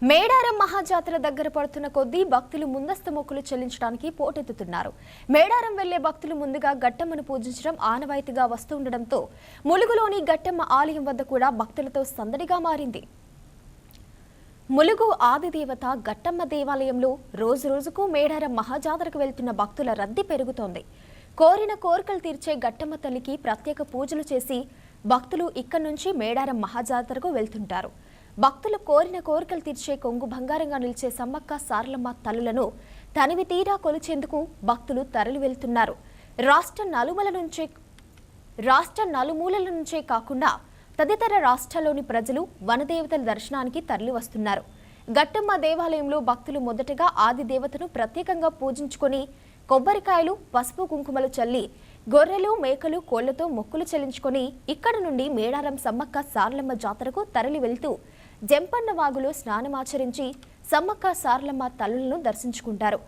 మేడారం మహాజాతర దగ్గర పడుతున్న కొద్దీ భక్తులు ముందస్తు మొక్కులు చెల్లించడానికి పోటెత్తుతున్నారు. మేడారం వెళ్లే భక్తులు ముందుగా గట్టమ్మను పూజించడం ఆనవాయితీగా వస్తుండటంతో ములుగులోని గట్టమ్మ ఆలయం వద్ద కూడా భక్తులతో సందడిగా మారింది. ములుగు ఆదిదేవత గట్టమ్మ దేవాలయంలో రోజురోజుకు మేడారం మహాజాతరకు వెళ్తున్న భక్తుల రద్దీ పెరుగుతోంది. కోరిన కోరికలు తీర్చే గట్టమ్మ తల్లికి ప్రత్యేక పూజలు చేసి భక్తులు ఇక్కడి నుంచి మేడారం మహాజాతరకు వెళ్తుంటారు. భక్తులు కోరిన కోరికలు తీర్చే కొంగు బంగారంగా నిలిచే సమ్మక్క సారలమ్మ తల్లులను తనివి తీరా కొలిచేందుకు భక్తులు తరలి వెళ్తున్నారు. రాష్ట్ర నలుమూలల నుంచే కాకుండా తదితర రాష్ట్రాల్లోని ప్రజలు వనదేవతల దర్శనానికి తరలి వస్తున్నారు. గట్టమ్మ దేవాలయంలో భక్తులు మొదటగా ఆది దేవతను ప్రత్యేకంగా పూజించుకొని కొబ్బరికాయలు, పసుపు కుంకుమలు చల్లి గొర్రెలు, మేకలు, కోళ్లతో మొక్కులు చెల్లించుకొని ఇక్కడ నుండి మేడారం సమ్మక్క సారలమ్మ జాతరకు తరలి వెళ్తూ జంపన్న వాగులో స్నానమాచరించి సమ్మక్క సారలమ్మ తల్లులను దర్శించుకుంటారు.